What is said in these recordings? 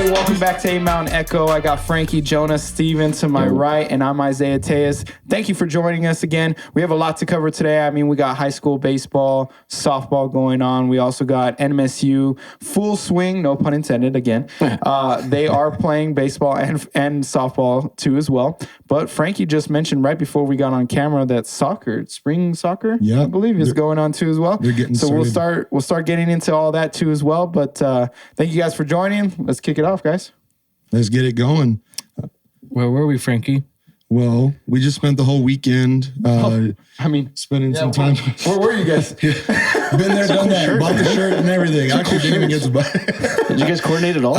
Hey, welcome back to A Mountain Echo. I got Frankie, Jonas, Steven to my right, and I'm Isaiah Tejas. Thank you for joining us again. We have a lot to cover today. I mean, we got high school baseball, softball going on. We also got NMSU full swing, no pun intended again. They are playing baseball and softball too as well. But Frankie just mentioned right before we got on camera that soccer, spring soccer, I believe, is going on too as well. They're getting so started. we'll start getting into all that too as well. But thank you guys for joining. Let's kick it off, guys. Let's get it going. Where were we, Frankie? Well, we just spent the whole weekend spending some time. Where were you guys? Been there, done that. Bought the shirt and everything. Actually, didn't even get to buy it. Did you guys coordinate at all?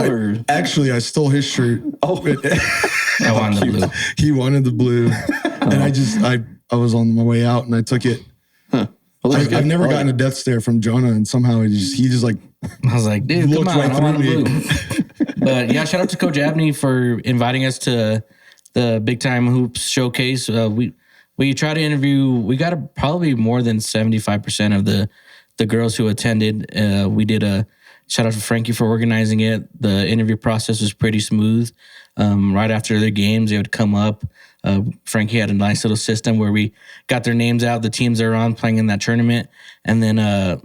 Actually, I stole his shirt. Oh, I wanted the blue. He wanted the blue. And I was on my way out and I took it. Well, I've never gotten a death stare from Jonah, and somehow he just like I was like, dude, come looked on, right I want through the blue. But yeah, shout out to Coach Abney for inviting us to the Big Time Hoops showcase. We try to interview. We got probably more than 75% of the girls who attended. We did a shout out to Frankie for organizing it. The interview process was pretty smooth. Right after the games, they would come up. Frankie had a nice little system where we got their names out, the teams they're on playing in that tournament, and then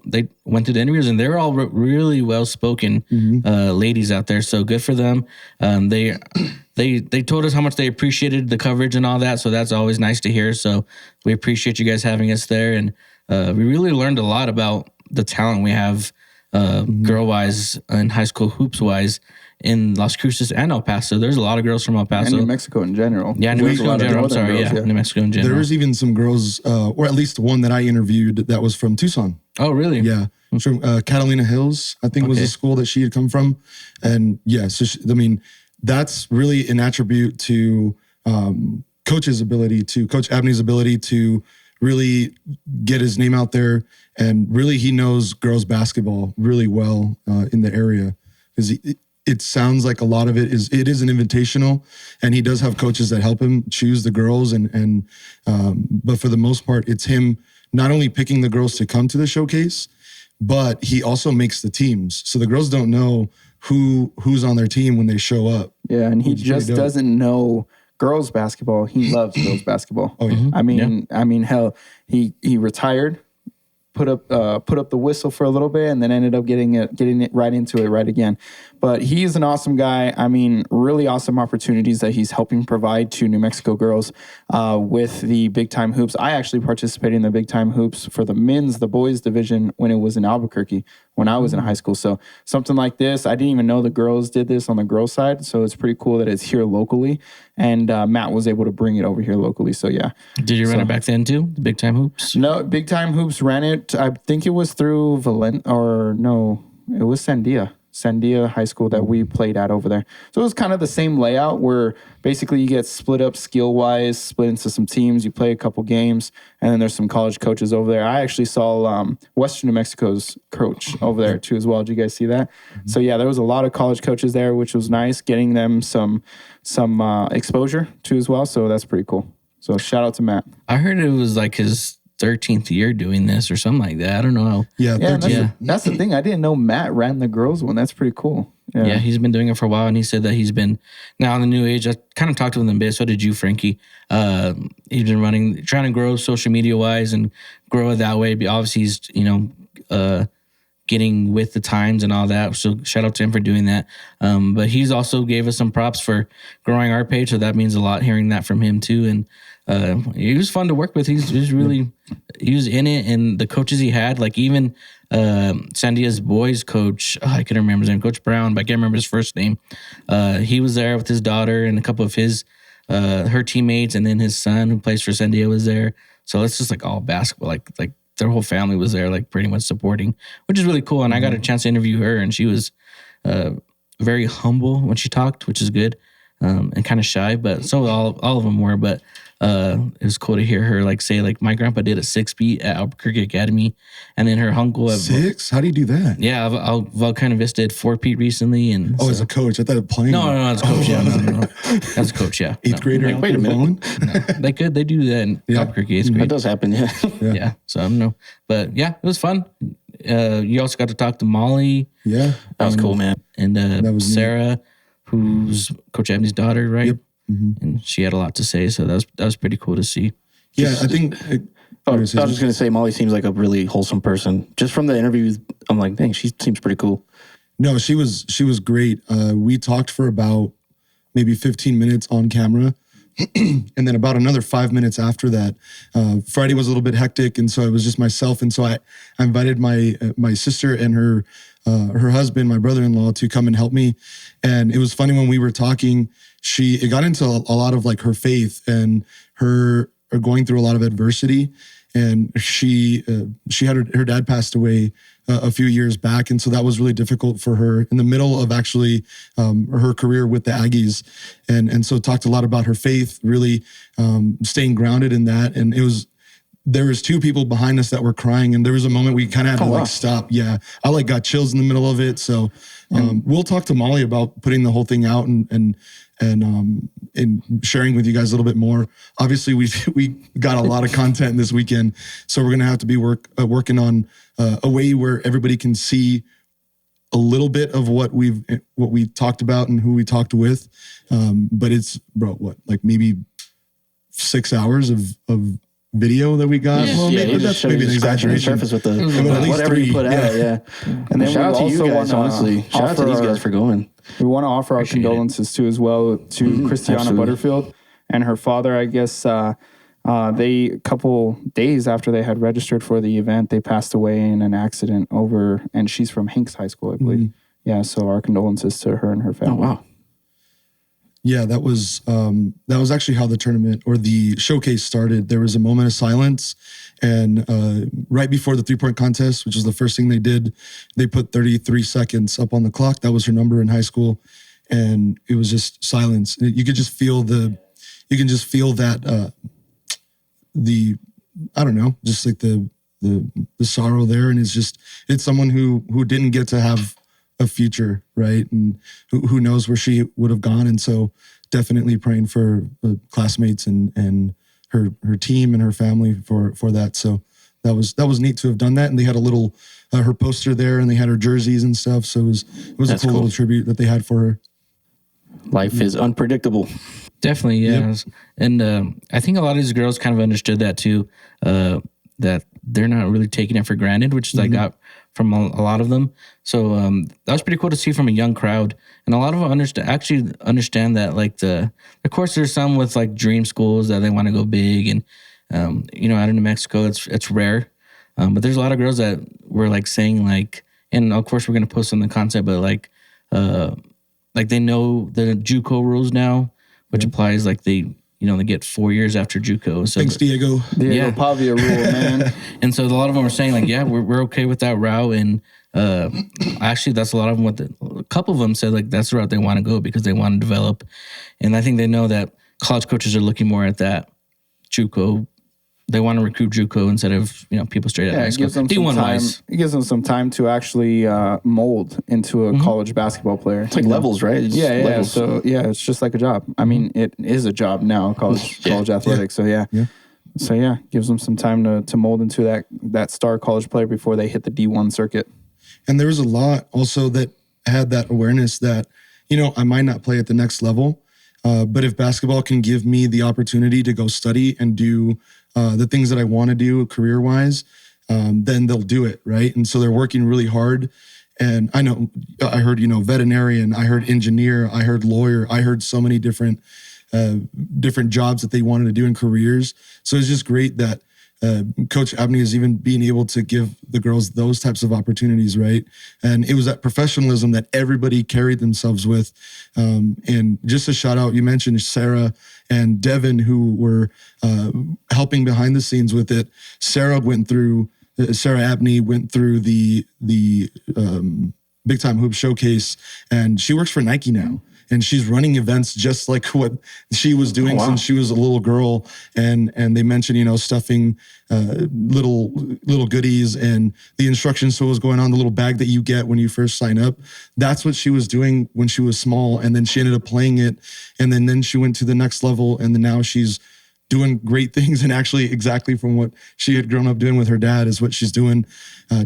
they went through the interviews, and they were all really well-spoken ladies out there. So good for them. They told us how much they appreciated the coverage and all that, so that's always nice to hear. So we appreciate you guys having us there, and we really learned a lot about the talent we have girl-wise and high school hoops-wise in Las Cruces and El Paso. There's a lot of girls from El Paso. And New Mexico in general. Yeah, New Mexico in general. I'm sorry, New Mexico in general. there was even some girls, or at least one that I interviewed that was from Tucson. Oh, really? Yeah, from Catalina Hills, I think was the school that she had come from, and yeah, so that's really an attribute to Coach Abney's ability to really get his name out there, and really he knows girls basketball really well in the area, because it sounds like a lot of it is an invitational, and he does have coaches that help him choose the girls, but for the most part, it's him not only picking the girls to come to the showcase, but he also makes the teams. So the girls don't know who's on their team when they show up. Yeah, and he just doesn't know girls basketball. He loves girls basketball. Oh yeah. I mean, hell, he retired, put up the whistle for a little bit, and then ended up getting it right into it right again. But he's an awesome guy. I mean, really awesome opportunities that he's helping provide to New Mexico girls with the Big Time Hoops. I actually participated in the Big Time Hoops for the boys division when it was in Albuquerque when I was in high school. So something like this, I didn't even know the girls did this on the girls side. So it's pretty cool that it's here locally. And Matt was able to bring it over here locally. So yeah. Did you run it back then too? The Big Time Hoops? No, Big Time Hoops ran it. I think it was through it was Sandia High School that we played at over there. So it was kind of the same layout where basically you get split up skill-wise, split into some teams, you play a couple games, and then there's some college coaches over there. I actually saw Western New Mexico's coach over there too as well. Did you guys see that? Mm-hmm. So yeah, there was a lot of college coaches there, which was nice, getting them some exposure too as well. So that's pretty cool. So shout out to Matt. I heard it was like his 13th year doing this or something like that. I don't know. That's the thing. I didn't know Matt ran the girls one. That's pretty cool. Yeah, he's been doing it for a while, and he said that he's been now in the new age. I kind of talked to him a bit. So did you, Frankie? He's been trying to grow social media wise and grow it that way. But obviously, he's getting with the times and all that. So shout out to him for doing that. But he's also gave us some props for growing our page. So that means a lot hearing that from him too. And he was fun to work with. He was in it, and the coaches he had, like even Sandia's boys coach, I can't remember his name, Coach Brown, but I can't remember his first name. He was there with his daughter and a couple of her teammates, and then his son who plays for Sandia was there. So it's just like all basketball, like their whole family was there, like pretty much supporting, which is really cool. And I got a chance to interview her, and she was very humble when she talked, which is good, and kind of shy, but so all of them were. But it was cool to hear her say my grandpa did a 6 feet at Albuquerque Academy, and then her uncle at 6. How do you do that? Yeah, Volcano Vista did 4 feet recently, and as a coach, I thought it playing. No, that's coach. Yeah, no. That's coach. Yeah, 8th grader. Wait a minute. They do that in Albuquerque 8th grade. That does happen. Yeah. So I don't know, but yeah, it was fun. You also got to talk to Molly. Yeah, that was cool, man. And that was Sarah. who's Coach Abney's daughter, right? Yep. Mm-hmm. And she had a lot to say, so that was pretty cool to see. Yeah, I think. I was just gonna say Molly seems like a really wholesome person. Just from the interviews, I'm like, dang, she seems pretty cool. No, she was great. We talked for about maybe 15 minutes on camera. And then about another 5 minutes after that, Friday was a little bit hectic, and so it was just myself. And so I invited my sister and her husband, my brother-in-law, to come and help me. And it was funny when we were talking. It got into a lot of like her faith and her going through a lot of adversity. And she had her dad passed away a few years back, and so that was really difficult for her in the middle of actually her career with the Aggies, and so talked a lot about her faith, really staying grounded in that. And there was two people behind us that were crying, and there was a moment we kind of had to stop. Yeah, I got chills in the middle of it. So we'll talk to Molly about putting the whole thing out and sharing with you guys a little bit more. Obviously, we got a lot of content this weekend, so we're gonna have to be working on a way where everybody can see a little bit of what we talked about and who we talked with. But it's like maybe 6 hours of video that we got. Yeah. Well, maybe that's maybe an exaggeration. Surface with the at least whatever 3, you put out. Yeah. And then Shout out to we you also guys, wanna honestly. Shout out to these guys for going. We want to offer our Appreciate condolences too, as well, to Christiana absolutely. Butterfield and her father. I guess they a couple days after they had registered for the event, they passed away in an accident and she's from Hanks High School, I believe. Yeah, so our condolences to her and her family. Oh wow. Yeah, that was actually how the tournament or the showcase started. There was a moment of silence, and right before the 3-point contest, which was the first thing they did, they put 33 seconds up on the clock. That was her number in high school, and it was just silence. You could just feel that I don't know, just like the sorrow there, and it's someone who didn't get to have a future, right? And who knows where she would have gone. And so definitely praying for classmates and her team and her family for that. So that was neat to have done that. And they had a little, her poster there, and they had her jerseys and stuff. So it was a cool little tribute that they had for her. Life is unpredictable. Definitely, yeah. And I think a lot of these girls kind of understood that too, that they're not really taking it for granted, which is I got from a lot of them. So that was pretty cool to see from a young crowd. And a lot of them understand that, like, of course, there's some with like dream schools that they want to go big. And, out in New Mexico, it's rare. But there's a lot of girls that were like saying like, and of course, we're going to post on the concept, but like they know the JUCO rules now, which applies like they get 4 years after JUCO. So Thanks, Diego. Diego Pavia rule, man. And so a lot of them are saying like, yeah, we're okay with that route. And actually, that's a lot of them. A couple of them said like that's the route they want to go because they want to develop. And I think they know that college coaches are looking more at that JUCO. They want to recruit JUCO instead of people straight out of high school. It gives them some time to actually mold into a college basketball player. It's like levels, right? It's Yeah. levels. So it's just like a job. I mean, it is a job now, college athletics. So yeah, gives them some time to mold into that star college player before they hit the D1 circuit. And there was a lot also that had that awareness that, I might not play at the next level, but if basketball can give me the opportunity to go study and do the things that I want to do career-wise, then they'll do it, right? And so they're working really hard. And I heard, veterinarian, I heard engineer, I heard lawyer, I heard so many different jobs that they wanted to do in careers. So it's just great that Coach Abney is even being able to give the girls those types of opportunities, right? And it was that professionalism that everybody carried themselves with. And just a shout out, you mentioned Sarah and Devin, who were helping behind the scenes with it. Sarah Abney went through the Big Time Hoop Showcase, and she works for Nike now. And she's running events just like what she was doing since she was a little girl. And they mentioned, stuffing little goodies and the instructions. So what was going on, the little bag that you get when you first sign up. That's what she was doing when she was small. And then she ended up playing it. And then she went to the next level. And then now she's doing great things, and actually exactly from what she had grown up doing with her dad is what she's doing.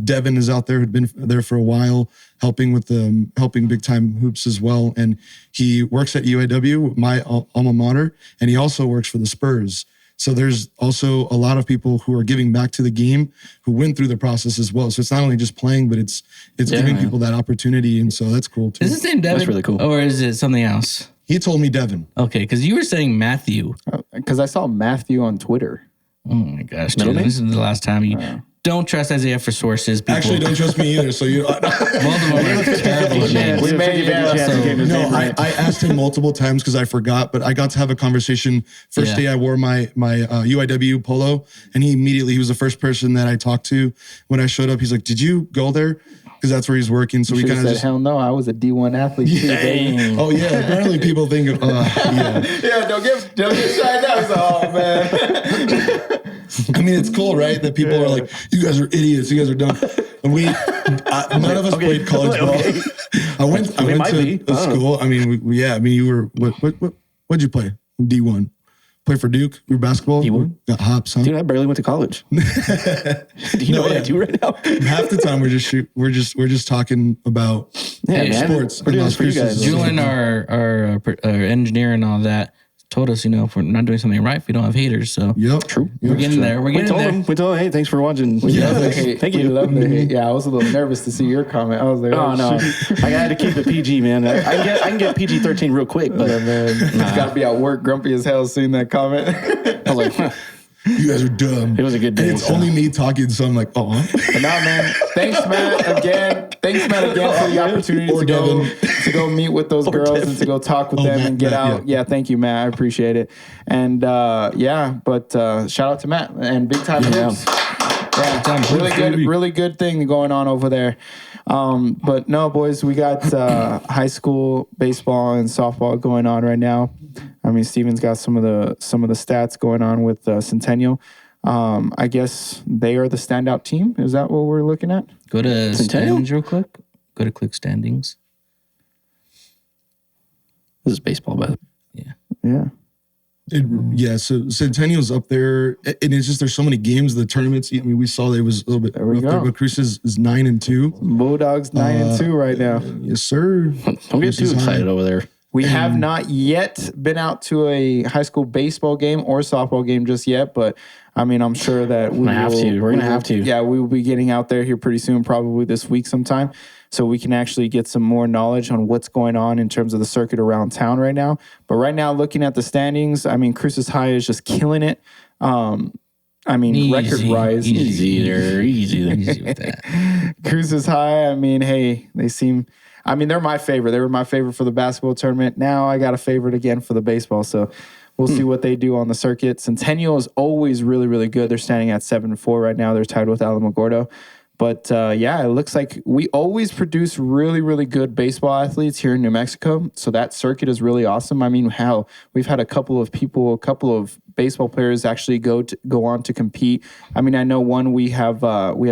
Devin is out there, had been there for a while, helping big time hoops as well. And he works at UAW, my alma mater, and he also works for the Spurs. So there's also a lot of people who are giving back to the game who went through the process as well. So it's not only just playing, but it's giving people that opportunity. And so that's cool too. Is his name Devin? That's really cool. Or is it something else? He told me Devin. Okay, because you were saying Matthew. Because I saw Matthew on Twitter. Oh my gosh, dude, this is the last time you don't trust Isaiah for sources. People. Actually, don't trust me either. So you. Both of them are terrible. We made No, I asked him multiple times because I forgot, but I got to have a conversation. First day I wore my UIW polo, and he was the first person that I talked to when I showed up. He's like, "Did you go there?" Because that's where he's working. So we kind of said, "Hell no, I was a D1 athlete too." Dang. Oh yeah, apparently people think, yeah. Yeah, don't get shy now. He's like, "Oh man." I mean, it's cool, right? That people are like, "You guys are idiots. You guys are dumb." And none of us played college ball. I went to a school. I mean, you were what'd you play? D1. Play for Duke. You were basketball. D1? Got hops, huh? Dude, I barely went to college. Do you know what I do right now? Half the time we're just talking about sports. We're doing this for you guys. Julian, our engineer and all that, told us, if we're not doing something right, we don't have haters. So Yep, true. We're getting there. We're getting there. We told him, hey, thanks for watching. Thank you. Yeah, I was a little nervous to see your comment. I was like, oh no, I had to keep it PG, man. I can get PG-13 real quick, but man, he's got to be at work, grumpy as hell, seeing that comment. I was like, you guys are dumb. It was a good day. And it's only me talking, so I'm like, oh. But now, man, thanks, Matt, again for the opportunity to go meet with those girls and to go talk with them and get out. Yeah, thank you, Matt. I appreciate it. And shout out to Matt and Big Time Hoops. Yeah, really good thing going on over there. But no, boys, we got high school baseball and softball going on right now. I mean, Steven's got some of the stats going on with Centennial. I guess they are the standout team. Is that what we're looking at? Go to standings real quick. Go to click standings. This is baseball, but yeah. So Centennial's up there, and it's just there's so many games. The tournaments. I mean, we saw that it was a little bit rough there, but Cruz is 9-2. Bulldogs 9-2 right now. Yes, sir. Don't get too excited over there. We have not yet been out to a high school baseball game or softball game just yet, but I mean, I'm sure that we're gonna have to. Yeah, we will be getting out there here pretty soon, probably this week sometime, so we can actually get some more knowledge on what's going on in terms of the circuit around town right now. But right now, looking at the standings, I mean, Cruces High is just killing it. I mean, record rise. Easy with that. Cruces High, I mean, hey, they're my favorite. They were my favorite for the basketball tournament. Now I got a favorite again for the baseball. So we'll see what they do on the circuit. Centennial is always really, really good. They're standing at 7-4 right now. They're tied with Alamogordo. But it looks like we always produce really, really good baseball athletes here in New Mexico. So that circuit is really awesome. I mean, we've had a couple of baseball players actually go on to compete. I mean, I know we have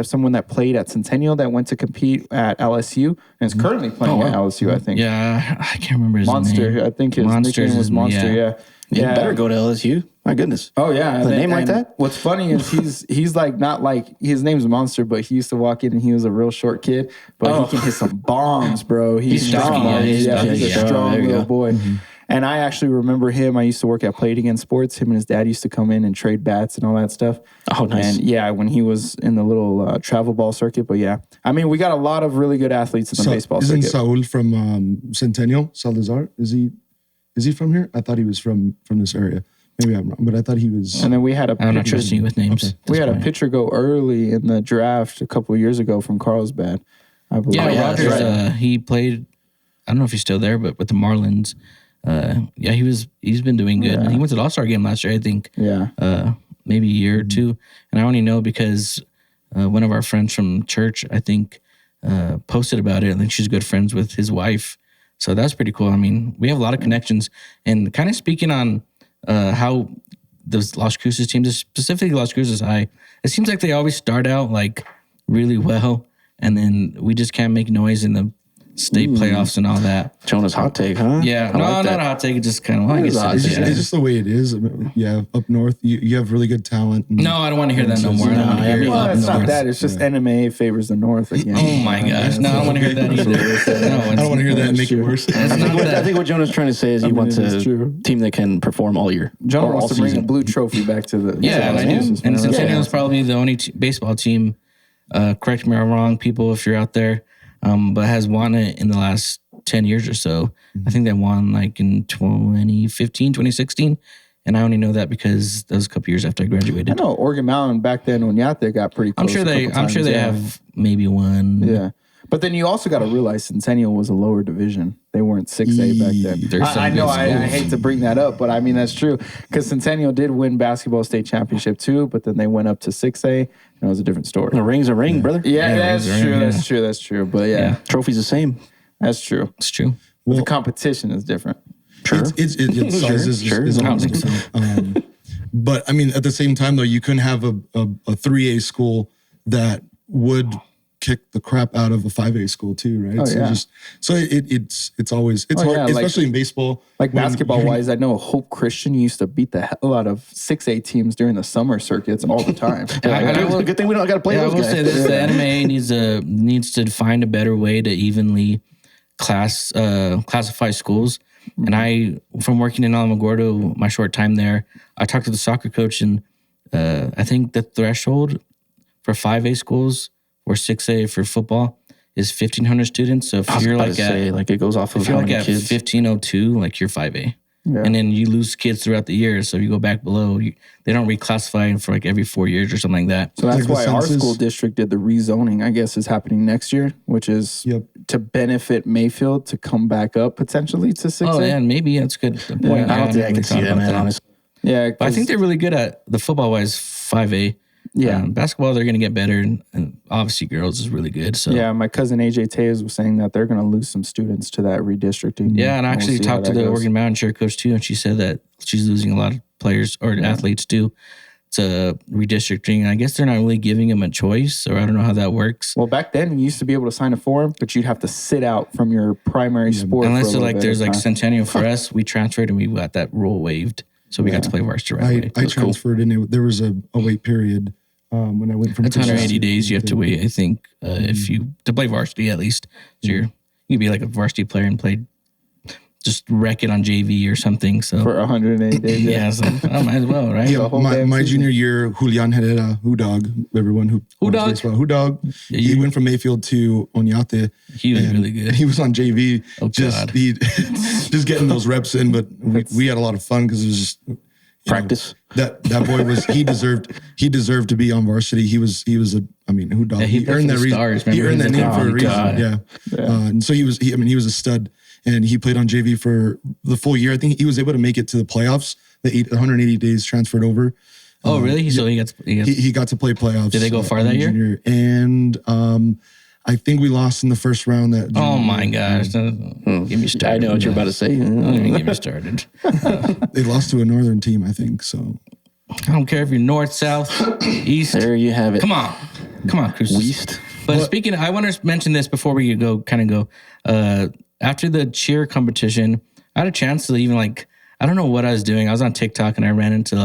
someone that played at Centennial that went to compete at LSU and is currently playing at LSU, I think. Yeah, I can't remember his Monster. name. I think his nickname was Monster, yeah. You better go to LSU. My goodness. Oh yeah, a name like that. What's funny is he's like not like his name's Monster, but he used to walk in and he was a real short kid, but he can hit some bombs, bro. He's strong. He's a strong little boy. Mm-hmm. And I actually remember him. I used to work at Play It Again Sports. Him and his dad used to come in and trade bats and all that stuff. Oh, nice. And when he was in the little travel ball circuit. But yeah, I mean, we got a lot of really good athletes in the baseball circuit. Isn't Saul from Centennial? Salazar? Is he from here? I thought he was from this area. Maybe I'm wrong, but I thought he was. And then we had I'm not trusting you with names. Okay. We had a pitcher go early in the draft a couple of years ago from Carlsbad, I believe. Yeah, Rogers. He played. I don't know if he's still there, but with the Marlins. He's been doing good. And he went to the All-Star game last year, I think. Yeah. Maybe a year or two. And I only know because one of our friends from church, I think, posted about it. I think she's good friends with his wife. So that's pretty cool. I mean, we have a lot of connections. And kind of speaking on how those Las Cruces teams, specifically Las Cruces High, it seems like they always start out like really well, and then we just can't make noise in state playoffs and all that. Jonas hot take, huh? Yeah, I no, like that. not a hot take. It's just kind of like It is a hot It's take. just, it's just the way it is. I mean, yeah, up north, you have really good talent. And no, I don't want to hear that no more. I don't want to hear Well, up it's not north. that. It's just NMA favors the North again. Oh my gosh! No, I don't want to hear that either. No, I don't want to hear that and make it worse. It's I not think, I that. think what Jonah's trying to say is he wants it is a true. team that can perform all year. Jonah or all wants to bring a season. blue trophy back to the Yeah, and I do. Massachusetts, And man. Centennial is probably the only baseball team. Correct me if I'm wrong, people, if you're out there, but has won it in the last 10 years or so. I think they won like in 2015, 2016. And I only know that because that was a couple years after I I graduated. know Oregon Mountain back then when Oñate got pretty close. I'm sure they yeah. have maybe one. Yeah. But then you also got to realize Centennial was a lower division. They weren't 6A back then. There's some I know good I schools. hate to bring that up, but I mean, that's true. Because Centennial did win basketball state championship too, but then they went up to 6A and it was a different story. A ring's a ring, brother. Yeah, Yeah, that's rings are true. in, That's yeah. true. That's true. But yeah, Yeah. Trophy's the same. that's true. It's true. But the competition is different. Sure. It's size is I don't almost think so. different. But I mean, at the same time, though, you couldn't have a 3A school that would kick the crap out of a 5A school too, right? Oh, so yeah. it's always Oh, hard, yeah, like- especially in baseball. Like when basketball you're- wise, I know Hope Christian used to beat the hell out of 6A teams during the summer circuits all the time. Good thing we don't got to play Yeah, I those will guys. say this: the NMA needs to find a better way to evenly classify schools. And I, from working in Alamogordo, my short time there, I talked to the soccer coach, and I think the threshold for 5A schools or 6A for football is 1,500 students. So if I was you're about like to at, say, like it goes off of if you're how like many at kids. 1502, like you're 5A. Yeah. And then you lose kids throughout the year. So if you go back below, they don't reclassify for like every 4 years or something like that. So that's Like the why our census. school district did the rezoning, I guess, is happening next year, which is Yep. to benefit Mayfield to come back up potentially to 6A. Oh, yeah, and maybe that's good. Point. Yeah, I don't think I never can really see thought that, about man. Honestly, Yeah, But I think they're really good at the football wise 5A. Yeah. Basketball, they're going to get better. And obviously, girls is really good. So, yeah, my cousin AJ Tejas was saying that they're going to lose some students to that redistricting. Yeah, and I We'll actually see how talked to that the goes. Oregon Mountain chair coach too, and she said that she's losing a lot of players or athletes too to redistricting. I guess they're not really giving them a choice, or I don't know how that works. Well, back then you used to be able to sign a form, but you'd have to sit out from your primary sport. Unless for a they're little like bit there's of like time. Centennial for us, we transferred and we got that rule waived, so we got to play varsity right away. I transferred and there was a wait period when I went from It's 180 days you have to wait. I think if you to play varsity at least, so you can be like a varsity player and play just wreck it on JV or something. So for 180 days. yeah, so I might as well, right? Yeah, whole my, damn my season. junior year, Julian Herrera, Dog, everyone who Dog? baseball, Dog. you- He went from Mayfield to Oñate. He was and really good. He was on JV, Oh, just God. he, just getting those reps in. But we had a lot of fun because it was just you know, practice. that boy was he deserved to be on varsity. He was a Dog. Yeah, he played earned for that the reason. Stars, He remember? earned that He was name a for a dog. reason. God. Yeah. And so he was a stud, and he played on JV for the full year. I think he was able to make it to the playoffs. The 180 days transferred over. Oh, really? So he gets He got to play playoffs. Did they go far that year? junior. And I think we lost in the first round. That oh junior my year. gosh! Get me started. I know what you're about to say. Don't even get me started. They lost to a northern team, I think. So I don't care if you're north, south, east. There you have it. Come on, Cruises. Weast. But speaking, I want to mention this before we go. After the cheer competition, I had a chance to even I don't know what I was doing. I was on TikTok and I ran into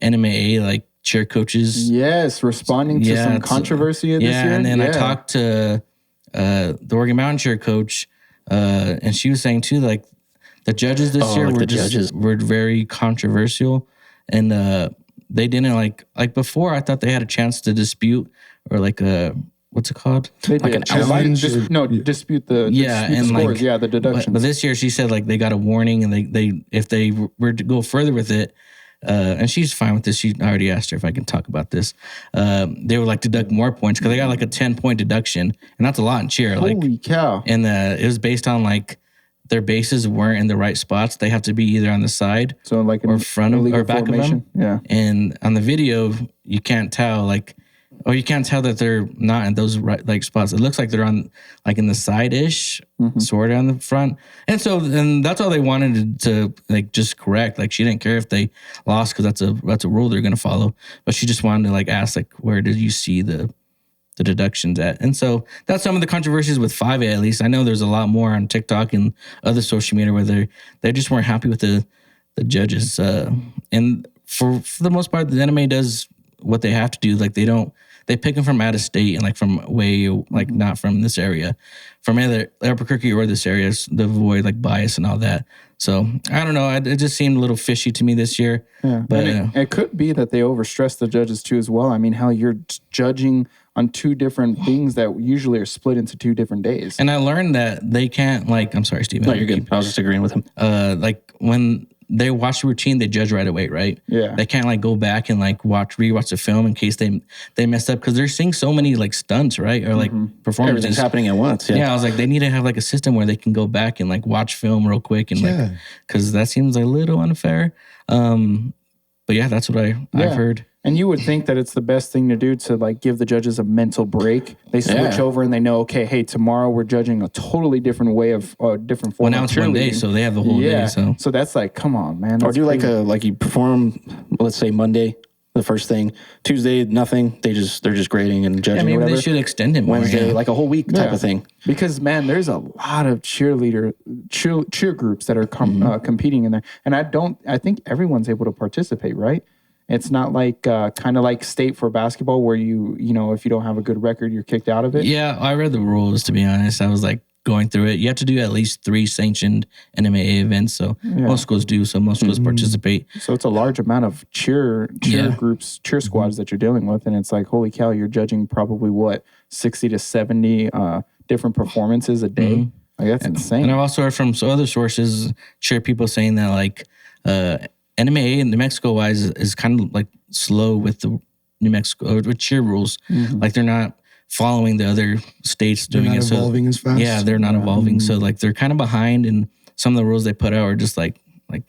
NMAA cheer coaches. Yes, responding to Yeah, some it's- controversy this year. and then I talked to the Oregon Mountain cheer coach, and she was saying too, the judges this year like were the just judges. were very controversial, and they didn't like before. I thought they had a chance to dispute or what's it called? They like did. a challenge Dis- or- no, dispute the Yeah, dispute and the scores. Yeah, the deductions. But this year she said they got a warning, and they if they were to go further with it. And she's fine with this. I already asked her if I can talk about this. They would deduct more points because they got a 10-point deduction, and that's a lot in cheer. Holy cow! And it was based on their bases weren't in the right spots. They have to be either on the side So or front of illegal or back formation. of them. Yeah. And on the video, you can't tell or you can't tell that they're not in those right spots. It looks like they're on in the side ish, sort of on the front. And so, and that's all they wanted to just correct. She didn't care if they lost because that's a rule they're gonna follow. But she just wanted to ask where did you see the the deductions at. And so that's some of the controversies with 5A, at least. I know there's a lot more on TikTok and other social media where they just weren't happy with the judges. And for the most part, the NMA does what they have to do. Like they pick them from out of state and like from way, like not from this area, from either Albuquerque or this area, to avoid like bias and all that. So I don't know. It just seemed a little fishy to me this year. Yeah, But it could be that they overstress the judges too as well. I mean, how you're judging on two different things that usually are split into 2 different days. and I learned that they can't like. I'm sorry, Steven. No, you're good. I was just agreeing with him. Like when they watch the routine, they judge right away, right? Yeah. They can't like go back and like rewatch the film in case they messed up because they're seeing so many like stunts, right? Or like performances. Everything's happening at once. Yeah. Yeah, I was like, they need to have like a system where they can go back and like watch film real quick and like, because that seems a little unfair. But yeah, that's what I've heard. And you would think that it's the best thing to do to like give the judges a mental break. They switch over and they know, okay, hey, tomorrow we're judging a totally different way of different form. Well, now of it's one day, cheerleading. so they have the whole day. So that's like, come on, man. Or That's do like crazy. like you perform, let's say Monday, the first thing. Tuesday, nothing. They're just grading and judging. yeah, or maybe whatever. they should extend it more. Wednesday, Yeah. like a whole week type of thing. Because man, there's a lot of cheer groups that are competing in there, and I think everyone's able to participate, right? It's not like kind of like state for basketball where you know if you don't have a good record, you're kicked out of it. Yeah, I read the rules, to be honest. I was like going through it. You have to do at least 3 sanctioned NMAA events. So most schools do. So most schools participate. So it's a large amount of cheer groups, cheer squads that you're dealing with, and it's like, holy cow, you're judging probably what 60 to 70 different performances a day. Like that's insane. And I've also heard from some other sources, cheer people saying that like NMAA in New Mexico wise is kind of like slow with the New Mexico with cheer rules. Like they're not following the other states doing not it. So evolving as fast. yeah, they're not evolving. So like they're kind of behind, and some of the rules they put out are just like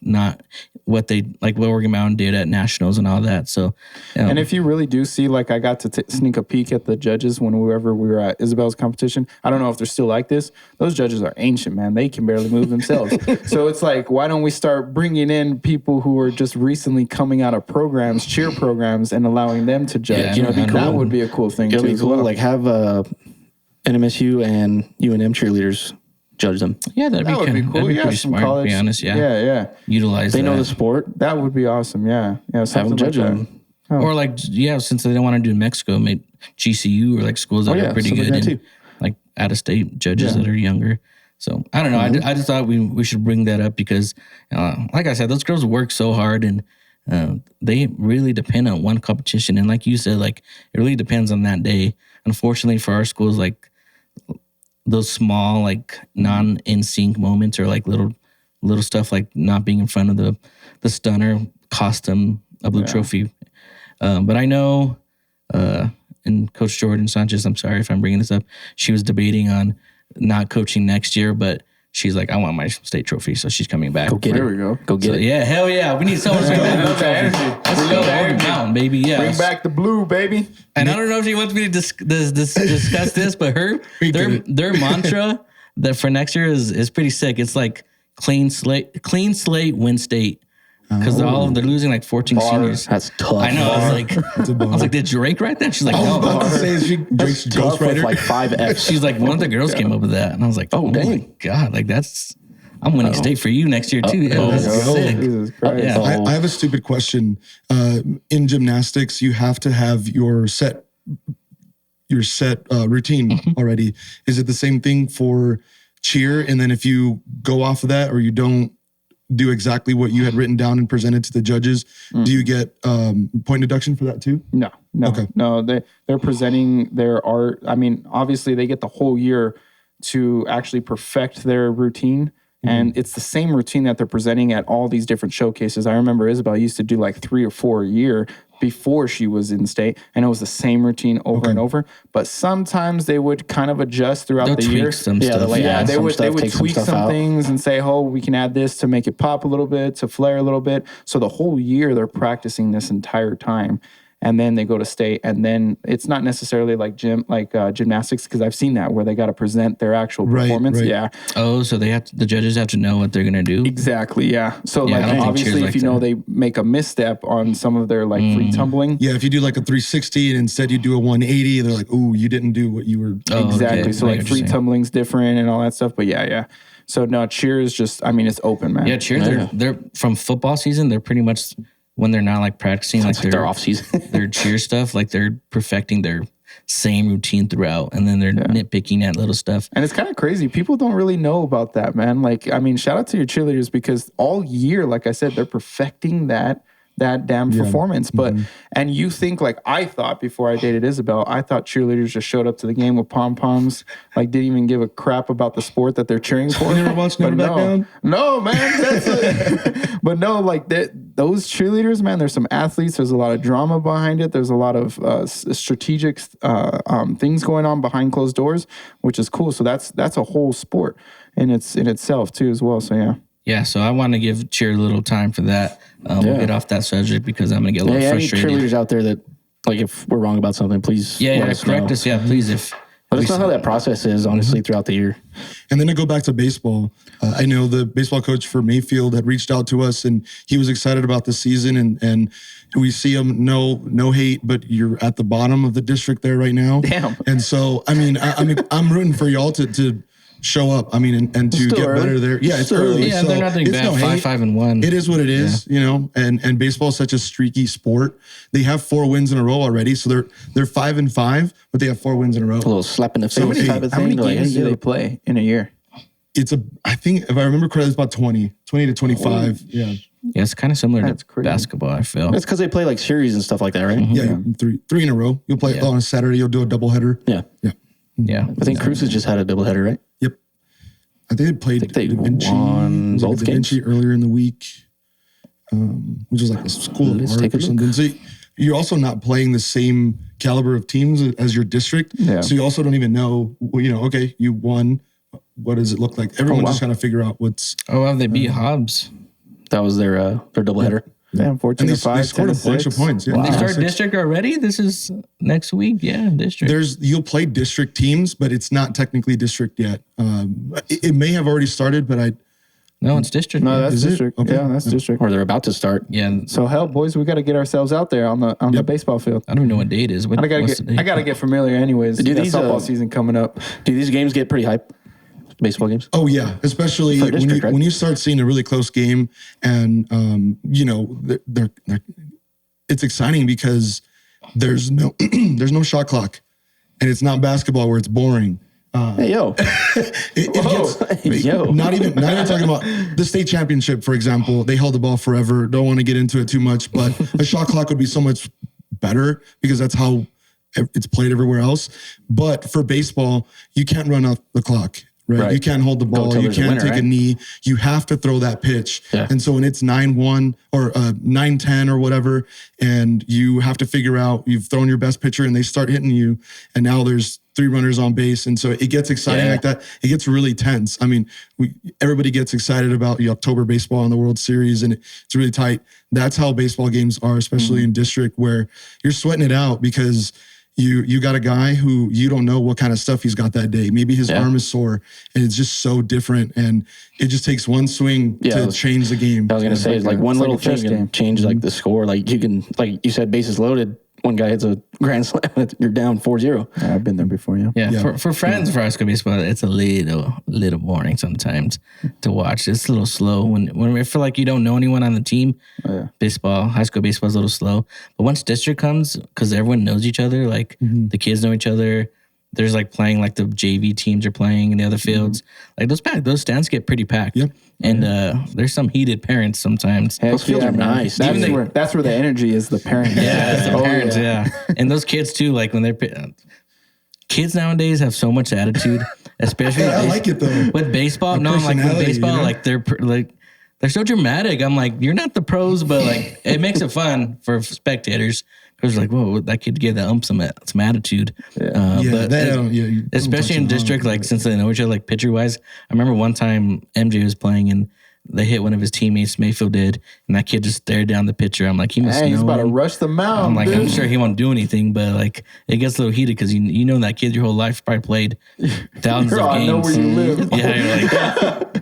not what Oregon Mountain did at nationals and all that. So, And if you really do see, like I got to sneak a peek at the judges whenever we were at Isabel's competition. I don't know if they're still like this. Those judges are ancient, man. They can barely move themselves. So it's like, why don't we start bringing in people who are just recently coming out of programs, cheer programs, and allowing them to judge? Yeah, you know, it'd be that cool. would be a cool thing It'll too. be as cool. well. Like have NMSU and UNM cheerleaders judge them. yeah, that'd that would be cool. That'd be Yeah, pretty some smart, college. to be honest. Yeah. yeah. Utilize They that. know the sport. That would be awesome. Yeah, yeah. Have Something them judge like them. that. Or like, yeah, since they don't want to do Mexico, maybe GCU or like schools that Oh, yeah, are pretty stuff like good that and too. like out of state judges that are younger. So I don't know. I just thought we should bring that up because, like I said, those girls work so hard and they really depend on one competition. And like you said, like it really depends on that day. Unfortunately for our schools, like those small, like non in sync moments or like little stuff like not being in front of the stunner cost them a blue trophy. But I know, and Coach Jordan Sanchez, I'm sorry if I'm bringing this up, she was debating on not coaching next year, but she's like, I want my state trophy, so she's coming back. Go get There it. we go. Go get So, it. yeah, hell yeah. We need someone to bring back the trophy. Let's go, Oregon Mountain, baby. Yeah. Bring back the blue, baby. And I don't know if she wants me to discuss this, but their mantra that for next year is pretty sick. It's like clean slate, win state. Because they're losing like 14 seniors. That's tough. I know. I was like, did Drake write that? She's like, I was no. about to say, is she Drake's Tough with ghostwriter? like 5 F's. She's like, one of the girls came up with that. And I was like, oh my dang. God. Like I'm winning state for you next year too. Yeah, that's Oh, sick. Jesus Christ. Yeah. I have a stupid question. In gymnastics, you have to have your set routine already. Is it the same thing for cheer? And then if you go off of that or you don't do exactly what you had written down and presented to the judges, do you get point deduction for that too? No. Okay. No. They're presenting their art. I mean, obviously they get the whole year to actually perfect their routine. And it's the same routine that they're presenting at all these different showcases. I remember Isabel used to do like 3 or 4 a year before she was in state, and it was the same routine over and over. But sometimes they would kind of adjust throughout They'll the tweak year. some Yeah, stuff. they'll, like, Yeah, add they some would stuff, take some tweak stuff some out. things and say, "Oh, we can add this to make it pop a little bit, to flare a little bit." So the whole year they're practicing this entire time. and then they go to state, and then it's not necessarily like gymnastics, because I've seen that where they got to present their actual Right, performance. right. Yeah, Oh, so the judges have to know what they're gonna do. exactly. Yeah. So Yeah, I like don't think obviously, cheers if like you know that. they make a misstep on some of their like free tumbling. Yeah, if you do like a 360 and instead you do a 180, they're like, "Ooh, you didn't do what you were." Oh, Exactly. okay. So I like get what free you're saying. tumbling's different and all that stuff. But yeah. So no, cheer is just, I mean, it's open, man. Yeah, cheers. They're from football season. They're pretty much when they're not like practicing It's like their off season. their cheer stuff. Like they're perfecting their same routine throughout, and then they're nitpicking at little stuff. And it's kind of crazy. People don't really know about that, man. Like, I mean, shout out to your cheerleaders, because all year, like I said, they're perfecting that damn performance. But and you think, like I thought before I dated Isabel, I thought cheerleaders just showed up to the game with pom poms, like didn't even give a crap about the sport that they're cheering for. You never watched Never But Back Down? No, man. That's it. But no, like those cheerleaders, man. There's some athletes. There's a lot of drama behind it. There's a lot of strategic things going on behind closed doors, which is cool. So that's a whole sport in itself too, as well. So yeah. Yeah, so I want to give cheer a little time for that. We'll get off that subject because I'm gonna get a little Any frustrated. cheerleaders out there that, like, if we're wrong about something, please let us correct know. us. Yeah, please. If Let us know how that process is, honestly, throughout the year. And then to go back to baseball, I know the baseball coach for Mayfield had reached out to us, and he was excited about the season. And we see him, no hate, but you're at the bottom of the district there right now. Damn. And so, I mean, I'm rooting for y'all to show up. I mean, and to Still get early. better there. Yeah, it's early. yeah, so they're not doing it's bad. no hate. 5-1. It is what it is, you know. And baseball is such a streaky sport. They have 4 wins in a row already, so they're 5-5, but they have 4 wins in a row. A little slap in the face many- type of How many thing. Like, games hey, do yo. they play in a year? I think if I remember correctly, it's about 20 to 25. Yeah. Yeah, it's kind of similar That's to crazy. basketball. I feel. It's because they play like series and stuff like that, right? Yeah, three in a row. You'll play on a Saturday. You'll do a doubleheader. Yeah. Yeah. Yeah, I think Cruises just had a doubleheader, right? Yep. I think they played they Da Vinci. won It was like both Da Vinci earlier in the week, which was like a school of Let's art take a or look. something. So you're also not playing the same caliber of teams as your district. Yeah. So you also don't even know, okay, you won. What does it look like? Everyone wow. just kind of figure out what's. Oh, well, they beat Hobbs. That was their doubleheader. Damn, 14 And to they 5, scored 10 a to bunch 6. of points. Yeah. They Wow. start district already. This is next week. Yeah, district. You'll play district teams, but it's not technically district yet. It may have already started, but No, it's district. No, that's Is it? district. Okay. Yeah, that's district. Or they're about to start. yeah. So hell, boys, we got to get ourselves out there on the baseball field. I don't even know what date it is. What, I what's the date? gotta get familiar, anyways. Do That these, softball season coming up? Do these games get pretty hype? Baseball games? oh yeah, especially For district, right? when you start seeing a really close game, and they're it's exciting because there's no shot clock, and it's not basketball where it's boring. Hey, yo. It gets Yo. not even talking about the state championship, for example. They held the ball forever. Don't want to get into it too much, but a shot clock would be so much better because that's how it's played everywhere else. But for baseball, you can't run off the clock. Right. You can't hold the ball. till You there's a can't winner, take right? a knee. You have to throw that pitch. Yeah. And so when it's 9-1 or 9-10 or whatever, and you have to figure out you've thrown your best pitcher and they start hitting you, and now there's 3 runners on base, and so it gets exciting Yeah. like that. It gets really tense. I mean, everybody gets excited about the October baseball and the World Series, and it's really tight. That's how baseball games are, especially in district, where you're sweating it out because you got a guy who you don't know what kind of stuff he's got that day. Maybe his arm is sore, and it's just so different. And it just takes one swing to change the game. I was gonna say, like one little thing can change like the score. Like you can, like you said, bases loaded. One guy hits a grand slam, you're down 4-0. Yeah, I've been there before. Yeah. Yeah, for friends for high school baseball, it's a little boring sometimes to watch. It's a little slow when I feel like you don't know anyone on the team. Baseball, high school baseball is a little slow, but once district comes, because everyone knows each other, like the kids know each other. There's like playing like the JV teams are playing in the other fields. Like those stands get pretty packed. Yep. And there's some heated parents sometimes. Heck Those fields yeah, are man. nice. That's Even where the energy is. The parents. Yeah, it's the Oh, parents, yeah. And those kids too, like when kids nowadays have so much attitude, especially I like it though. with baseball. No, I'm like with personality, baseball, you know? like they're so dramatic. I'm like, you're not the pros, but like it makes it fun for spectators. Because like, whoa, that kid gave that ump some attitude. But you don't especially touch in them district, wrong. like since they know each other, like pitcher wise. I remember one time MJ was playing and they hit one of his teammates. Mayfield did, and that kid just stared down the pitcher. I'm like, he must Hey, know he's about to him. rush the mound. I'm like, dude. I'm sure he won't do anything, but like it gets a little heated because you know that kid your whole life probably played thousands Bro, of I games. know where you live. Yeah, you're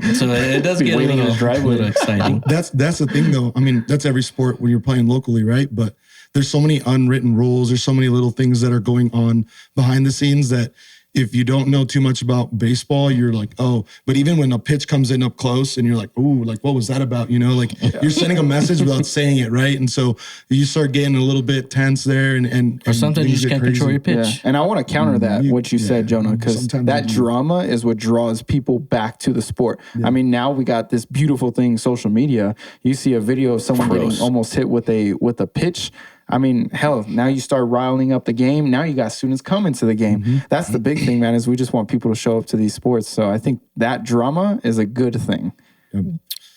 like, so it does get a waiting in his driveway. little exciting. That's the thing though. I mean, that's every sport when you're playing locally, right? But there's so many unwritten rules. There's so many little things that are going on behind the scenes that if you don't know too much about baseball, you're like, oh, but even when a pitch comes in up close and you're like, ooh, like, what was that about? You know, like you're sending a message without saying it, right? And so you start getting a little bit tense there and Or sometimes you things just get can't control your crazy. pitch. Yeah. And I want to counter that, what you said, Jonah, because Sometimes that you do. drama is what draws people back to the sport. I mean, now we got this beautiful thing, social media. You see a video of someone getting almost hit with a pitch. I mean, hell, now you start riling up the game. Now you got students coming to the game. That's the big thing, man, is we just want people to show up to these sports. So I think that drama is a good thing.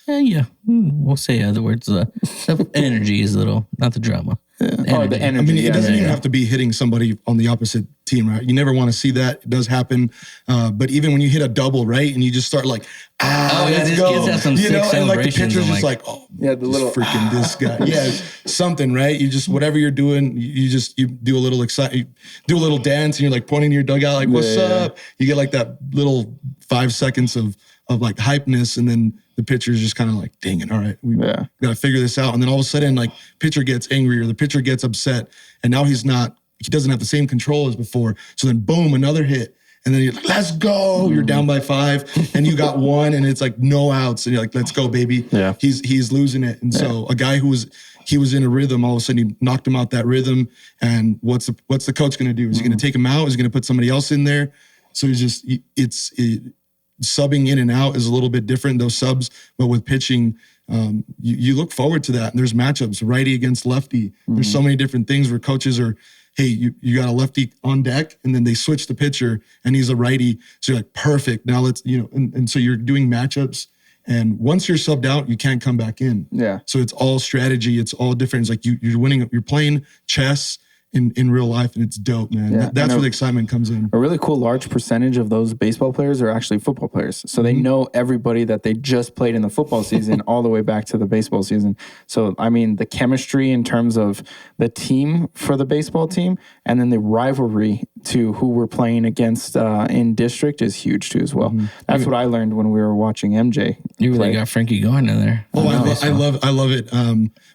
Yeah. We'll say other words. The energy is a little, not the drama. Or the I energy. mean, it doesn't yeah. even have to be hitting somebody on the opposite team, right? You never want to see that. It does happen. But even when you hit a double, right? And you just start like, Oh, yeah, let's these go. kids have some you sick know, and like the celebrations. pitcher's I'm just like- like, oh, Yeah, the just little, freaking this guy. Yeah, something, right? You just, whatever you're doing, you do a little you do a little dance and you're like pointing to your dugout, like, what's up? You get like that little 5 seconds of like hypeness. And then the pitcher's just kind of like, dang it. All right. We got to figure this out. And then all of a sudden, like pitcher gets angry or the pitcher gets upset and now he doesn't have the same control as before. So then boom, another hit. And then you're like, let's go. You're down by 5 and you got 1 and it's like no outs. And you're like, let's go, baby. Yeah. He's losing it. And so a guy he was in a rhythm, all of a sudden he knocked him out that rhythm. And what's the coach going to do? Is he going to take him out? Is he going to put somebody else in there? So subbing in and out is a little bit different, those subs, but with pitching, you look forward to that. And there's matchups, righty against lefty. There's so many different things where coaches are, hey, you got a lefty on deck, and then they switch the pitcher and he's a righty. So you're like, perfect. Now let's, and so you're doing matchups. And once you're subbed out, you can't come back in. Yeah. So it's all strategy. It's all different. It's like you're winning, you're playing chess in real life, and it's dope, man. Yeah, That's where the excitement comes in. a really cool large percentage of those baseball players are actually football players. So they know everybody that they just played in the football season all the way back to the baseball season. So, I mean, the chemistry in terms of the team for the baseball team and then the rivalry to who we're playing against in district is huge too as well. That's what I learned when we were watching MJ. You really play. got Frankie going in there. Oh, I love it.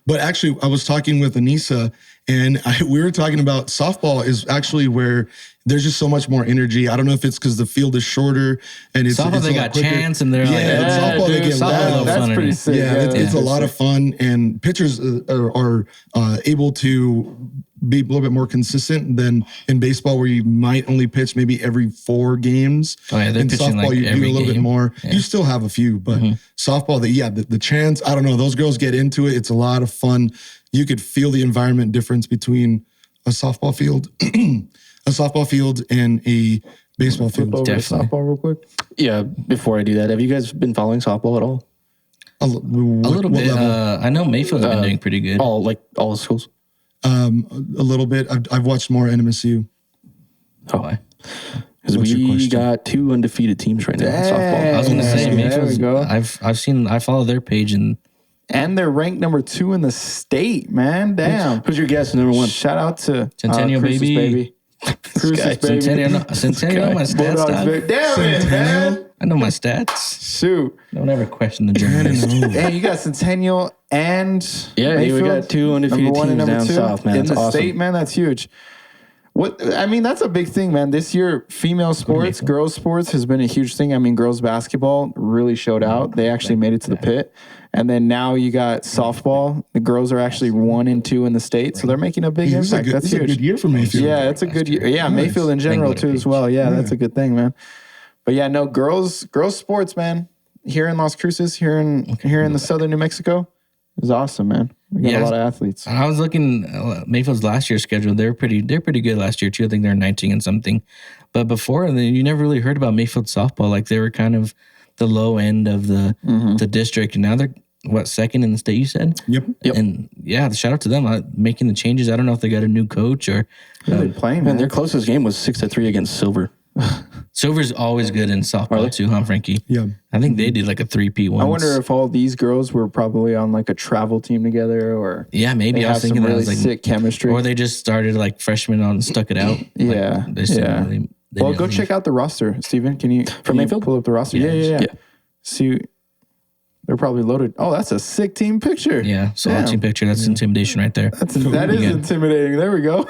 But actually, I was talking with Anissa, and we were talking about softball is actually where there's just so much more energy. I don't know if it's because the field is shorter and it's Softball, it's they a lot got quicker. chance and they're like, Yeah, softball, they get softball, loud. That's fun pretty in it. sick. Yeah, it's a lot of fun, and pitchers are able to be a little bit more consistent than in baseball, where you might only pitch maybe every 4 games. Oh, yeah, they're in pitching, softball, like, you do every a little bit game. more. You still have a few, but softball, the chance. I don't know. Those girls get into it. It's a lot of fun. You could feel the environment difference between a softball field, and a baseball field. Over to Definitely. softball real quick. Yeah, before I do that, have you guys been following softball at all? A A little bit. I know Mayfield's been doing pretty good. All the schools? A little bit. I've watched more NMSU. Why? Because What's your we question? got 2 undefeated teams right now in softball. I was gonna say There we Mayfield's. go. I follow their page and And they're ranked number 2 in the state, man. Damn. Who's your guess? Number 1. Shout out to Centennial, Cruces, baby. Cruces, baby. Centennial know my stats. Bulldogs, Dog. baby. Damn it, man. I know my stats. Shoot. Don't ever question the journalist. Hey, you got Centennial and Yeah, we got 2 undefeated number 1 and teams number down 2 south, man. in That's the awesome. state, man. That's huge. That's a big thing, man. This year, female sports, girls sports has been a huge thing. I mean, girls basketball really showed out. They actually made it to the pit. And then now you got softball. The girls are actually 1 and 2 in the state, so they're making a big It's a impact. good, That's it's a huge. good year for Mayfield. Yeah, it's a good year. Yeah, Mayfield in general too as well. Yeah, that's a good thing, man. But yeah, no, girls sports, man. Here in Las Cruces, here in the southern New Mexico, is awesome, man. We got a lot of athletes. I was looking Mayfield's last year's schedule. They're pretty good last year too. I think they're 19 and something. But before then, you never really heard about Mayfield softball. Like they were kind of the low end of the district, and now they're second in the state. You said. Yep. And yeah, shout out to them making the changes. I don't know if they got a new coach or Who are they playing, Man, man? their closest game was 6-3 against Silver. Silver's always good in softball too, huh, Frankie? Yeah. I think they did like a 3P once. I wonder if all these girls were probably on like a travel team together, or Yeah, maybe they I was have some thinking that really was like sick chemistry. or they just started like freshmen on Stuck It Out. Yeah, Like, they just yeah. didn't really- they Well, didn't go leave. check out the roster, Steven. Can you Mayfield? pull up the roster? Yeah, Yeah. See, they're probably loaded. Oh, that's a sick team picture. Yeah, solid Damn. team picture. That's intimidation right there. That is intimidating. There we go.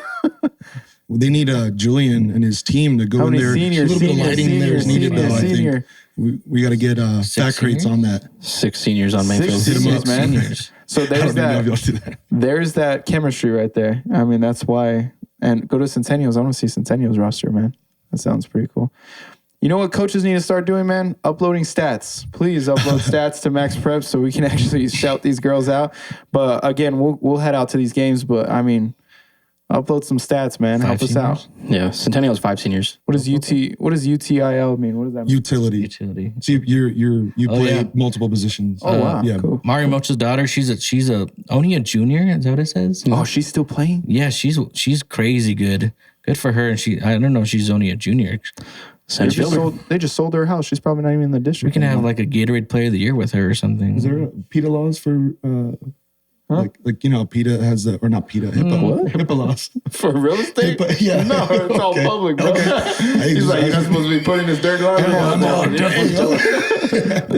Well, they need Julian and his team to go How in many there. seniors? A little bit of lighting in there is needed, though. I Senior. think we got to get fact rates seniors? on that. 6 seniors on Mayfield. Six Hit 'em seniors, up. man. Seniors. So I there's don't even know if that. y'all do that. There's that chemistry right there. I mean, that's why. And go to Centennials. I want to see Centennials roster, man. That sounds pretty cool. You know what coaches need to start doing, man? Uploading stats. Please upload stats to Max Prep so we can actually shout these girls out. But again, we'll head out to these games. But I mean, upload some stats, man. Help us out. Yeah, Centennial's 5 seniors. What does What does UTIL mean? What does that mean? Utility. Utility. So you play yeah. multiple positions. Oh wow, yeah. cool. Mario Mocha's daughter, she's only a junior. Is that what it says? Oh, she's still playing. Yeah, she's crazy good. Good for her. And I don't know if she's only a junior. They just sold her house. She's probably not even in the district. We can have like a Gatorade Player of the Year with her or something. Is there PETA laws for like you know PETA has the or not PETA HIPAA HIPAA laws for real estate. HIPAA, yeah. No, it's all Okay. public, bro. Hey, He's like, you're not supposed to be putting his dirty laundry.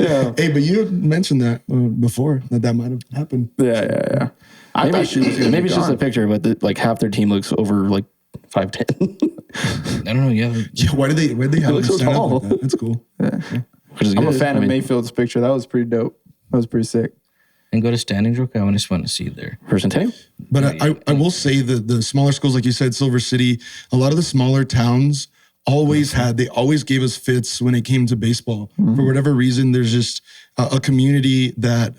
Yeah, Hey, but you had mentioned that before that might have happened. yeah. I thought she was gonna Maybe be it's just gone. a picture, but like half their team looks over like 5'10", I don't know. Yeah, Yeah, why did they have looks them so stand up tall. like that? That's cool. which is I'm good. a fan I of mean, Mayfield's picture. That was pretty dope. That was pretty sick. and go to standings real quick. I just want to see there. for Centennial. But I will say that the smaller schools, like you said, Silver City, a lot of the smaller towns they always gave us fits when it came to baseball. For whatever reason, there's just a community that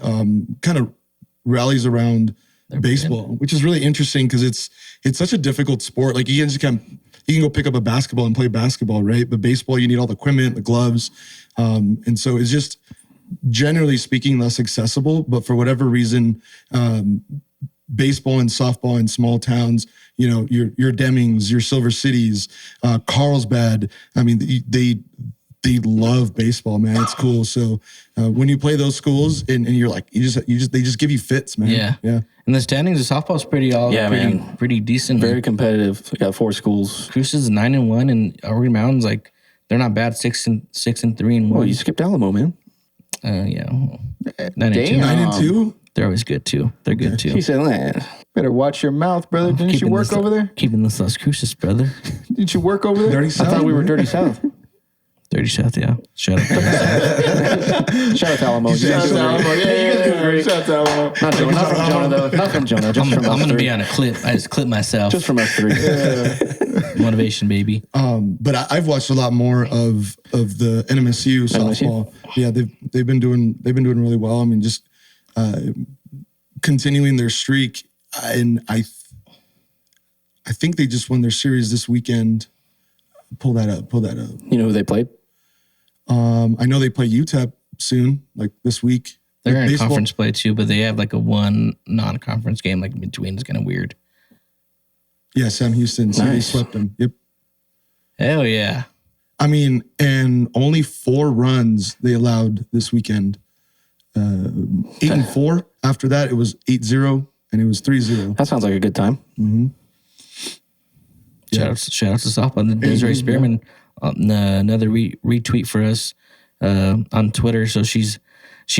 kind of rallies around baseball, which is really interesting because it's such a difficult sport. Like you can go pick up a basketball and play basketball, right? But baseball, you need all the equipment, the gloves, and so it's just generally speaking less accessible. But for whatever reason, baseball and softball in small towns, you know, your Demings, your Silver Cities, Carlsbad. I mean, they love baseball, man. It's cool. So when you play those schools and you're like, they just give you fits, man. Yeah. Yeah. And the standings, the softball's pretty decent. Very competitive. We got 4 schools. Cruise is 9-1, and Oregon Mountains like they're not bad. 6-3 and 1. Oh, you skipped Alamo, man. Yeah, 9-2. 9-2. They're always good too. They're good too. He said that. Better watch your mouth, brother. Didn't you Keeping work this- over there? Keeping this Las Cruces, brother. Didn't you work over there? Dirty I South, thought we were man. Dirty South. Dirty South, yeah. Shout out. Dirty South. Shout out to Alamo. Shout out to Alamo. Yeah. Shout out to Alamo. Not from Jonah, though. Not from Jonah. Just from I'm us gonna 3. be on a clip. I just clip myself. Just from us 3. Motivation, baby. But I've watched a lot more of the NMSU softball. Yeah, they've been doing really well. I mean, just continuing their streak, and I think they just won their series this weekend. Pull that up. You know who they played? I know they play UTEP soon, like this week. They're in Baseball- conference play too, but they have like a one non-conference game like in between. It's kind of weird. Yeah, Sam Houston. So they Nice. swept them. Yep. Hell yeah. I mean, and only 4 runs they allowed this weekend. 8-4. After that, it was 8-0 and it was 3-0. That sounds like a good time. Shout out to softball. And Desiree Spearman, another retweet for us on Twitter. So she's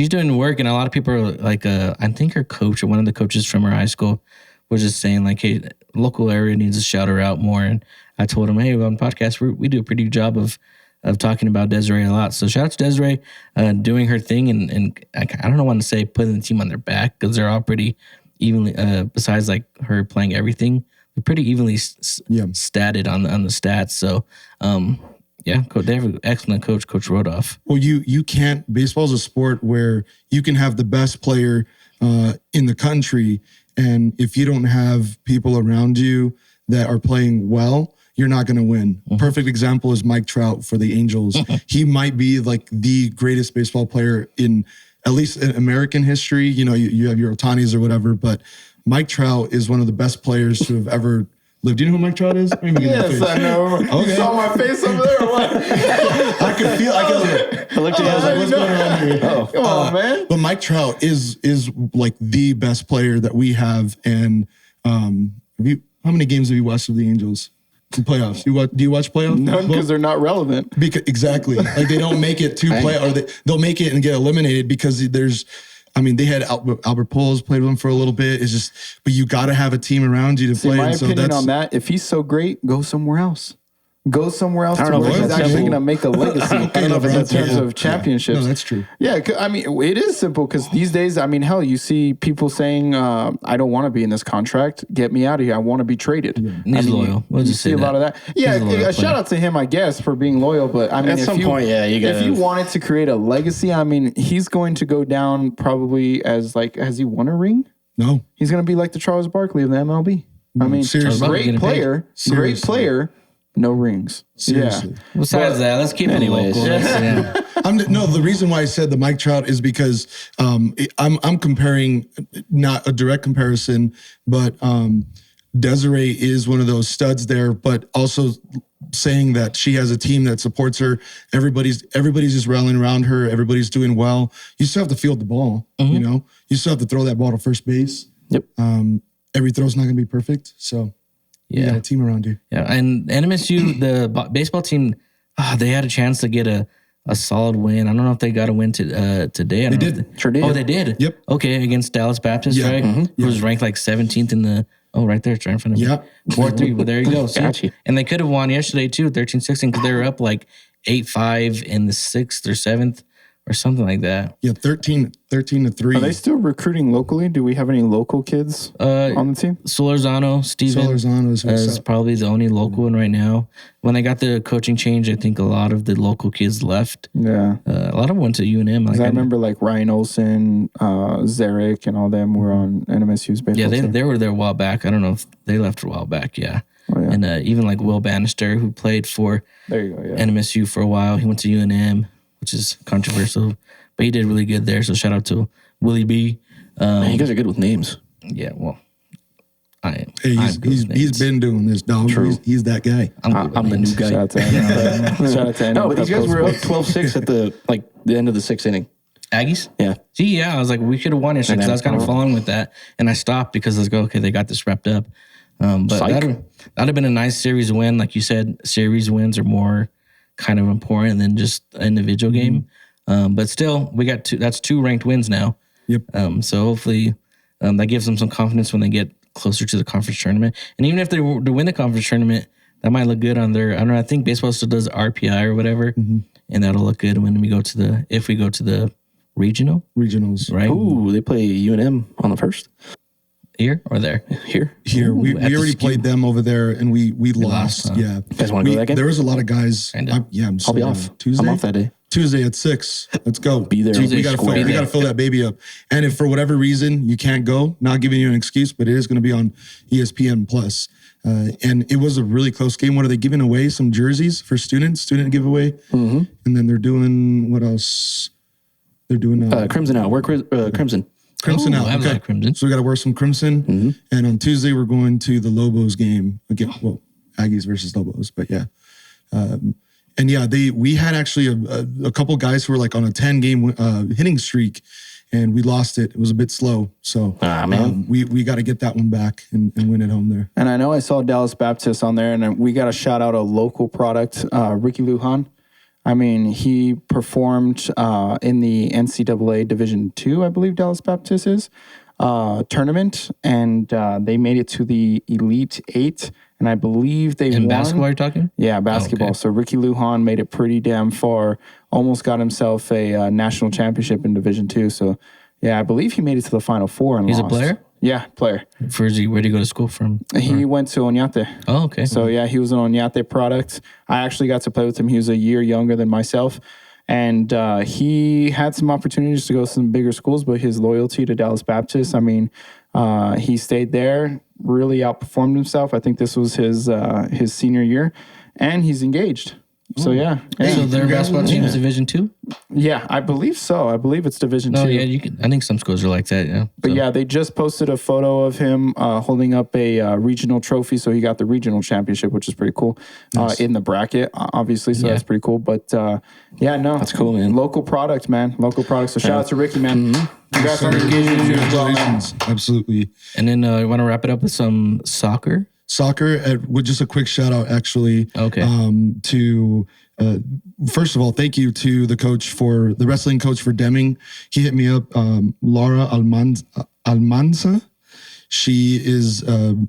doing work, and a lot of people are like, I think her coach or one of the coaches from her high school was just saying like, hey, local area needs to shout her out more. And I told him, hey, on podcast we do a pretty good job of talking about Desiree a lot. So shout out to Desiree doing her thing, and I don't want to say putting the team on their back because they're all pretty evenly. Besides like her playing everything, they're pretty evenly statted on the stats. So yeah, they have an excellent coach, Coach Rodoff. Well, you can't. Baseball is a sport where you can have the best player in the country, and if you don't have people around you that are playing well, you're not going to win. Perfect example is Mike Trout for the Angels. He might be like the greatest baseball player in at least in American history. You know, you have your Otanis or whatever, but Mike Trout is one of the best players to have ever Liv, do you know who Mike Trout is? Yes, I know. Okay. You saw my face over there or what? I could feel. I looked at you. I was like, "What's going on here?" Come on, man. But Mike Trout is like the best player that we have. And how many games have you watched of the Angels in playoffs? Do you watch playoffs? None, because they're not relevant. Exactly. Like they don't make it to play, or they'll make it and get eliminated because there's. I mean, they had Albert Pujols played with them for a little bit. It's just, but you got to have a team around you to play. My and so opinion on that, if he's so great, go somewhere else. Go somewhere else to know where if he's that's actually simple. going to make a legacy I don't know if in that's terms simple. of championships. No, that's true. Yeah, I mean, it is simple because these days, I mean, hell, you see people saying, I don't want to be in this contract. Get me out of here. I want to be traded. He's loyal. We'll You just see say a lot of that. Yeah, He's a loyal a shout out to him, I guess, for being loyal. But I mean, At some point, yeah, you if gotta- you wanted to create a legacy, I mean, he's going to go down probably as like, has he won a ring? No. He's going to be like the Charles Barkley of the MLB. I mean, seriously. Getting great paid. player, great Seriously. player, no rings. Seriously. Yeah. Besides that, let's keep Anyways. it local. Yeah. No, the reason why I said the Mike Trout is because I'm comparing, not a direct comparison, but Desiree is one of those studs there, but also saying that she has a team that supports her. Everybody's just rallying around her. Everybody's doing well. You still have to field the ball. You know, you still have to throw that ball to first base. Yep. Every throw's not going to be perfect, so you got a team around you. Yeah, and NMSU, the baseball team, they had a chance to get a solid win. I don't know if they got a win today. They did. Sure did. Oh, they did? Yep. Okay, against Dallas Baptist, Yeah. right? Who was ranked like 17th in the, right there, it's right in front of me. Yeah. 4-3, well, there you go. See? Gotcha. And they could have won yesterday too, 13-16, because they were up like 8-5 in the 6th or 7th or something like that. Yeah, 13 to 3. Are they still recruiting locally? Do we have any local kids on the team? Solorzano, Steven. Solorzano is what's is up. probably the only local one right now. When they got the coaching change, I think a lot of the local kids left. Yeah. A lot of them went to UNM. Like I remember like Ryan Olsen, Zarek, and all them were on NMSU's baseball yeah, team. they were there a while back. I don't know if they left a while back. Yeah. Oh, yeah. And even like Will Bannister, who played for There you go. Yeah. NMSU for a while, he went to UNM, which is controversial, but he did really good there. So shout out to Willie B. Man, you guys are good with names. Yeah, well, I am. Hey, I'm good with he's names. been doing this, dog. He's that guy. I'm good with I'm the names. new guy. Shout out to him. Shout out to No, anyone but these that guys were up posts. 12-6 at the end of the 6th inning. Aggies? Yeah. Gee, yeah, I was like, we could have won yesterday because I was kind of following with that, and I stopped because I was okay, they got this wrapped up. But Psych. that'd have been a nice series win, like you said. Series wins are more kind of important than just an individual game. But still, we got that's 2 ranked wins now. Yep. So hopefully, that gives them some confidence when they get closer to the conference tournament. And even if they were to win the conference tournament, that might look good on their. I don't know. I think baseball still does RPI or whatever, and that'll look good when we go to the regional, Regionals. right? Ooh, they play UNM on the 1st. Here or there? Here. Here, we Ooh, at the already Skew. played them over there, and we lost, lost. huh? Yeah. You guys want to go to that game? There was a lot of guys. Kinda. I'm I'll be sorry. off. Tuesday. I'm off that day. Tuesday at 6. Let's go. Be there. Tuesday We gotta square. fill. We gotta fill that baby up. And if for whatever reason you can't go, not giving you an excuse, but it is going to be on ESPN Plus. And it was a really close game. What are they giving away? Some jerseys for student giveaway, and then they're doing what else? They're doing Crimson out. Wear Crimson. Crimson Ooh, out. I Okay, like Crimson. so we got to wear some crimson. And on Tuesday we're going to the Lobos game again. Well, Aggies versus Lobos, but yeah. And yeah, we had actually a couple guys who were like on a 10-game hitting streak, and we lost it. It was a bit slow, so man. we got to get that one back and win at home there. And I know I saw Dallas Baptist on there, and we got to shout out a local product, Ricky Lujan. I mean, he performed in the NCAA Division II, I believe Dallas Baptist is, tournament, and they made it to the Elite Eight, and I believe they In won. basketball, you're talking? Yeah, basketball. Okay. So Ricky Lujan made it pretty damn far, almost got himself a national championship in Division II. So, yeah, I believe he made it to the Final Four and He's a lost. player? Yeah, player. Where'd he go to school from? He went to Oñate. Oh, okay. So yeah, he was an Oñate product. I actually got to play with him. He was a year younger than myself, and he had some opportunities to go to some bigger schools. But his loyalty to Dallas Baptist, I mean, he stayed there, really outperformed himself. I think this was his senior year, and he's engaged. So yeah. So their basketball team is Division 2? Yeah, I believe so. I believe it's Division 2. No, yeah, you can. I think some schools are like that. Yeah, But yeah, they just posted a photo of him holding up a regional trophy. So he got the regional championship, which is pretty cool. In the bracket, obviously. So that's pretty cool. But yeah, no, That's cool, man. Local product, man. Local product. So shout out to Ricky, man. Congrats on engagement as well, man. Congratulations. Absolutely. And then you want to wrap it up with some soccer? Soccer, with just a quick shout out, actually. Okay. To first of all, thank you to the wrestling coach for Deming. He hit me up, Laura Almanza. She is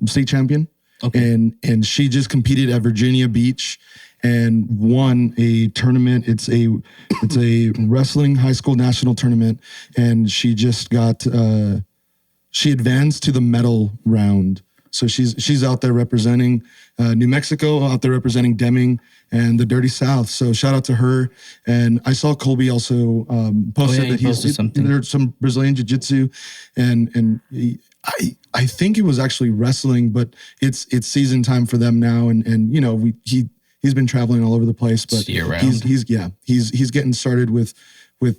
state champion, and she just competed at Virginia Beach and won a tournament. It's a wrestling high school national tournament, and she just got she advanced to the medal round. So she's out there representing New Mexico, out there representing Deming and the Dirty South. So shout out to her. And I saw Colby also posted that posted something. There's some Brazilian jiu-jitsu, and I think it was actually wrestling, but it's season time for them now. And you know he's been traveling all over the place, but year-round. he's getting started with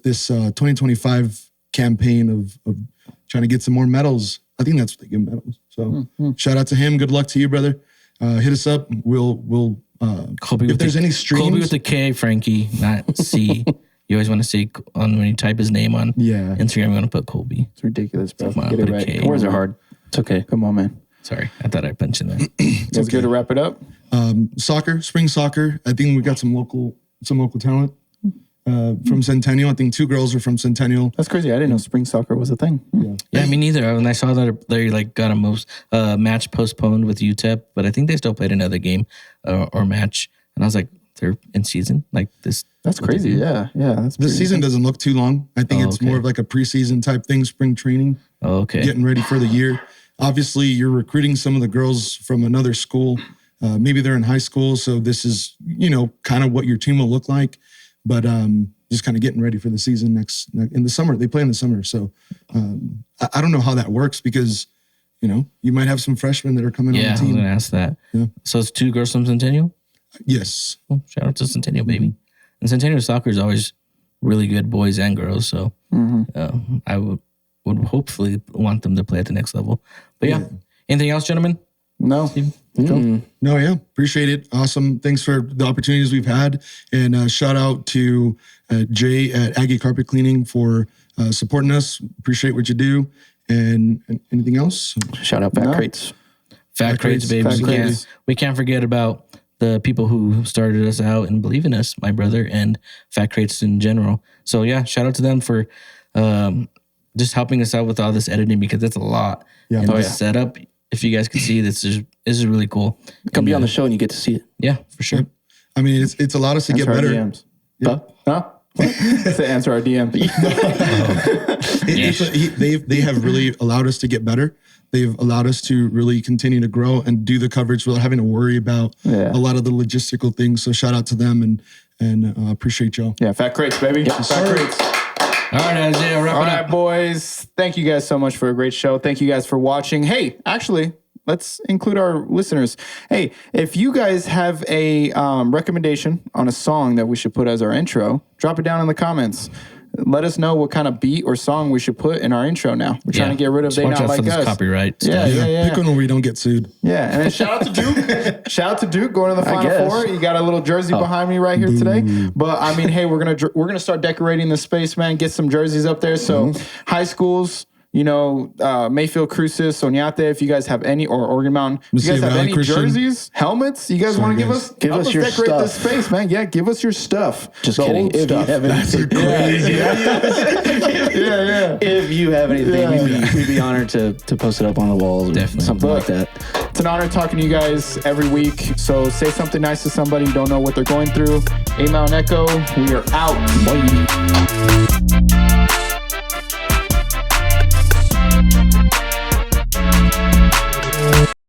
this 2025 campaign of trying to get some more medals. I think that's what they give medals. So shout out to him. Good luck to you, brother. Hit us up. We'll Colby if with there's any streams. Colby with the K, Frankie, not C. You always want to see when you type his name on Instagram, you're going to put Colby. It's ridiculous, bro. Come on, Get it put a right. K. Words are hard. It's okay. Come on, man. Sorry, I thought I mentioned that. It's good to wrap it up. Soccer, spring soccer. I think we got some local talent from Centennial. I think 2 girls are from Centennial. That's crazy. I didn't know spring soccer was a thing. Yeah, me neither. When I saw that they like got a match postponed with UTEP, but I think they still played another game or match, and I was like, they're in season like this. That's crazy. Yeah. That's The season doesn't look too long. I think it's okay. more of like a preseason type thing, spring training, Oh, okay. getting ready for the year. Obviously, you're recruiting some of the girls from another school. Maybe they're in high school, so this is kind of what your team will look like. But just kind of getting ready for the season next in the summer. They play in the summer, so I don't know how that works because you might have some freshmen that are coming on Yeah, the I was team. gonna ask that. Yeah. So it's 2 girls from Centennial. Yes, Well, shout out to Centennial, baby. And Centennial soccer is always really good, boys and girls. So I would hopefully want them to play at the next level. But yeah, anything else, gentlemen? No. no, yeah, appreciate it. Awesome. Thanks for the opportunities we've had, and shout out to Jay at Aggie Carpet Cleaning for supporting us. Appreciate what you do. And anything else? Shout out Fat No. Crates. Fat Crates, baby. Fat Crates. We can't forget about the people who started us out and believe in us, my brother, and Fat Crates in general. So yeah, shout out to them for just helping us out with all this editing because it's a lot. Yeah. And Oh, the yeah. setup, if you guys can see, this is really cool. Come be on the show and you get to see it. Yeah, for sure. I mean, it's allowed us to get Answer our better. DMs. Huh? To answer our DM. They have really allowed us to get better. They've allowed us to really continue to grow and do the coverage without having to worry about a lot of the logistical things. So shout out to them and appreciate y'all. Yeah, Fat Crates, baby. Fat Crates. All right, Isaiah, wrap All it right, up. boys. Thank you guys so much for a great show. Thank you guys for watching. Hey, actually, let's include our listeners. Hey, if you guys have a recommendation on a song that we should put as our intro, drop it down in the comments. Let us know what kind of beat or song we should put in our intro now. We're trying to get rid of Just They watch Not out for Like this Us. copyright Yeah, stuff. yeah. Pick one where we don't get sued. Yeah, and then shout out to Duke. Shout out to Duke going to the Final guess. Four. You got a little jersey behind me right here today. But I mean, hey, we're gonna start decorating the space, man. Get some jerseys up there. So high schools, Mayfield, Cruces, Oñate. If you guys have any, or Oregon Mountain, if you guys Mississippi have Valley any Christian. jerseys, helmets, you guys want to give guys. us? Give help us your decorate this stuff. space, man. Yeah, give us your stuff. Just the kidding. old If stuff. you have anything, yeah. if you have anything, we'd be honored to post it up on the walls or Definitely. something like that. It's an honor talking to you guys every week. So say something nice to somebody you don't know what they're going through. A Mountain Echo, we are out. Bye.